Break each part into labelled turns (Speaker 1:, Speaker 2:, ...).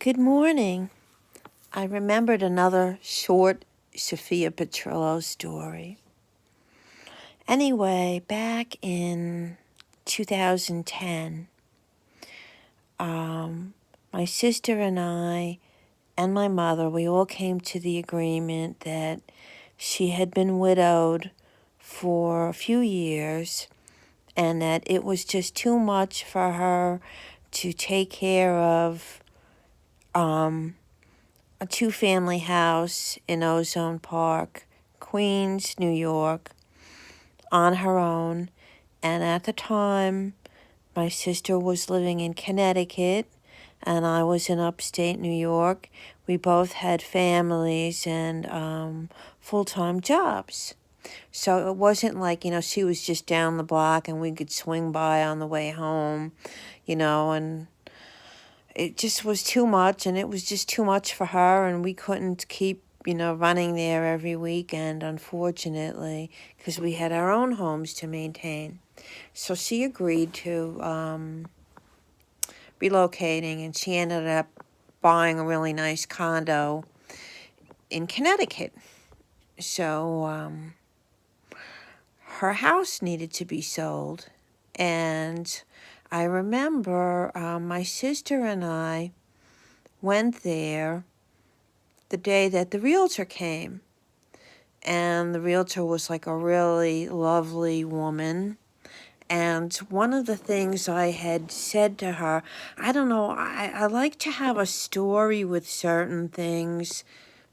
Speaker 1: Good morning. I remembered another short Sophia Petrillo story. Anyway, back in 2010, my sister and I and my mother, we all came to the agreement that she had been widowed for a few years and that it was just too much for her to take care of a two-family house in Ozone Park, Queens, New York, on her own. And at the time, my sister was living in Connecticut, and I was in upstate New York. We both had families and full-time jobs. So it wasn't like, she was just down the block and we could swing by on the way home, and it just was too much, and it was just too much for her, and we couldn't keep, running there every weekend, unfortunately, because we had our own homes to maintain. So she agreed to relocating, and she ended up buying a really nice condo in Connecticut. So her house needed to be sold, and I remember my sister and I went there the day that the realtor came. And the realtor was like a really lovely woman. And one of the things I had said to her, I don't know, I like to have a story with certain things.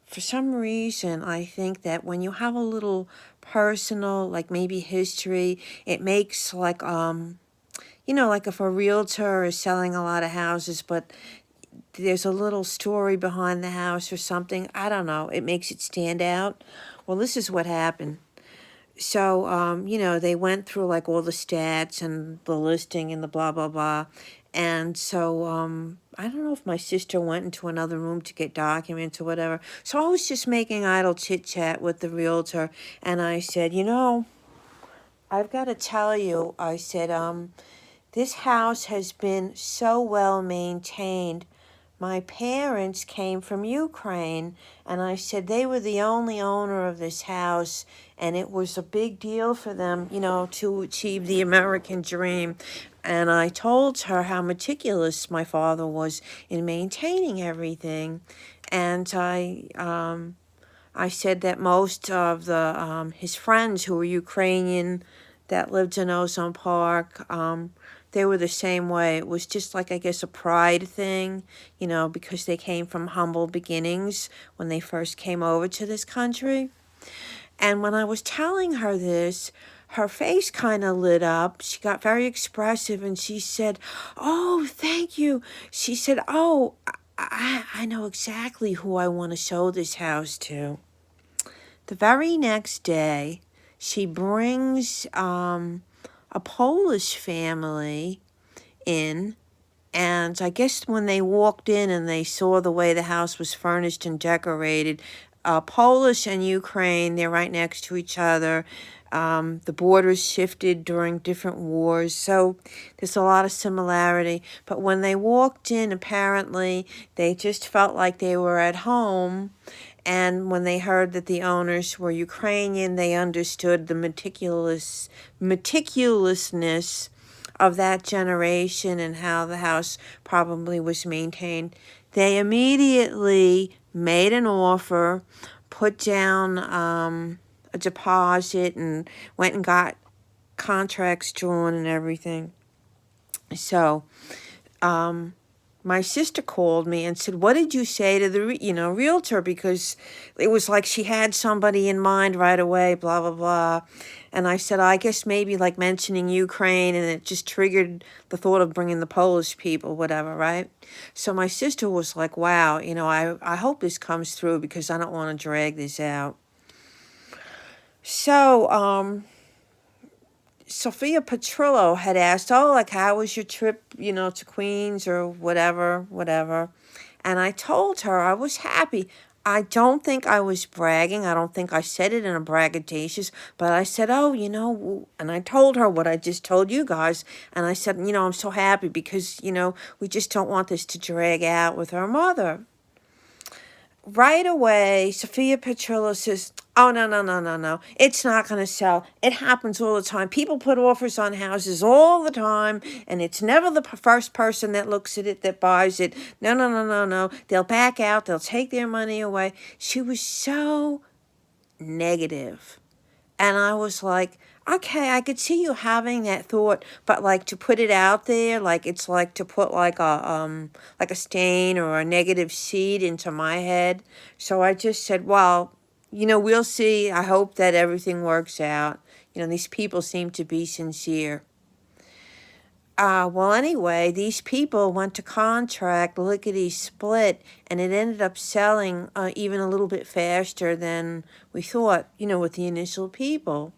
Speaker 1: For some reason, I think that when you have a little personal, like maybe history, it makes like, like if a realtor is selling a lot of houses, but there's a little story behind the house or something. I don't know. It makes it stand out. Well, this is what happened. So, they went through like all the stats and the listing and the blah, blah, blah. And so, I don't know if my sister went into another room to get documents or whatever. So I was just making idle chit chat with the realtor. And I said, I've got to tell you, I said, this house has been so well maintained. My parents came from Ukraine, and I said they were the only owner of this house, and it was a big deal for them, to achieve the American dream. And I told her how meticulous my father was in maintaining everything. And I said that most of the his friends who were Ukrainian that lived in Ozone Park, they were the same way. It was just like, I guess, a pride thing, because they came from humble beginnings when they first came over to this country. And when I was telling her this, her face kind of lit up. She got very expressive, and she said, "Oh, thank you." She said, "Oh, I know exactly who I want to show this house to." The very next day, she brings a Polish family in, and I guess when they walked in and they saw the way the house was furnished and decorated, Polish and Ukraine, they're right next to each other. The borders shifted during different wars, so there's a lot of similarity. But when they walked in, apparently, they just felt like they were at home. And when they heard that the owners were Ukrainian, they understood the meticulousness of that generation and how the house probably was maintained. They immediately made an offer, put down a deposit, and went and got contracts drawn and everything. So, my sister called me and said, "What did you say to the realtor?" Because it was like she had somebody in mind right away, blah, blah, blah. And I said, "I guess maybe like mentioning Ukraine, and it just triggered the thought of bringing the Polish people, whatever, right?" So my sister was like, "Wow, I hope this comes through because I don't want to drag this out." So, Sophia Petrillo had asked, "Oh, like, how was your trip, to Queens or whatever. And I told her I was happy. I don't think I was bragging. I don't think I said it in a braggadocious, but I said, oh, and I told her what I just told you guys. And I said, I'm so happy because, we just don't want this to drag out with her mother. Right away, Sophia Petrillo says, oh, no, no, no, no, no. It's not going to sell. It happens all the time. People put offers on houses all the time, and it's never the first person that looks at it that buys it. No, no, no, no, no. They'll back out. They'll take their money away. She was so negative. And I was like, okay, I could see you having that thought, but like to put it out there, like it's like to put like a stain or a negative seed into my head. So I just said, well, we'll see. I hope that everything works out. These people seem to be sincere. Well, anyway, these people went to contract lickety-split, and it ended up selling even a little bit faster than we thought, with the initial people.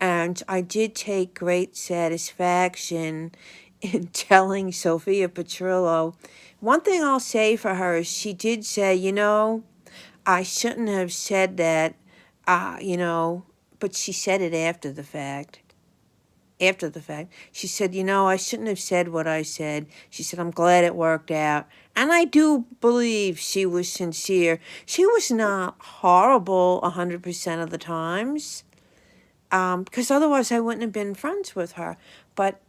Speaker 1: And I did take great satisfaction in telling Sophia Petrillo. One thing I'll say for her is she did say, I shouldn't have said that, but she said it after the fact. She said, I shouldn't have said what I said. She said, I'm glad it worked out. And I do believe she was sincere. She was not horrible 100% of the times, because otherwise I wouldn't have been friends with her. But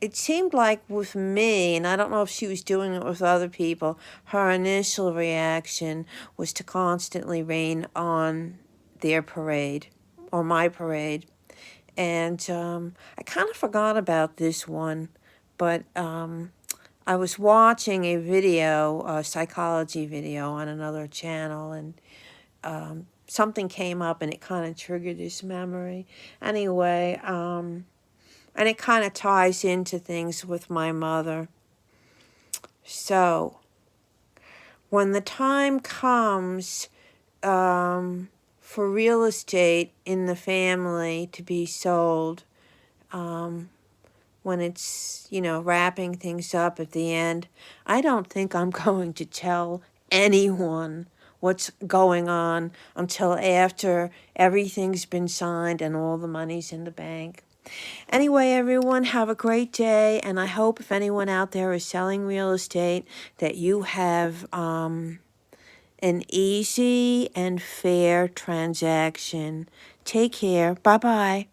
Speaker 1: it seemed like with me, and I don't know if she was doing it with other people, her initial reaction was to constantly rain on their parade, or my parade. And I kind of forgot about this one, but I was watching a psychology video on another channel, and something came up and it kind of triggered this memory. Anyway, and it kind of ties into things with my mother. So, when the time comes for real estate in the family to be sold, when it's, wrapping things up at the end, I don't think I'm going to tell anyone what's going on until after everything's been signed and all the money's in the bank. Anyway, everyone, have a great day, and I hope if anyone out there is selling real estate that you have an easy and fair transaction. Take care. Bye-bye.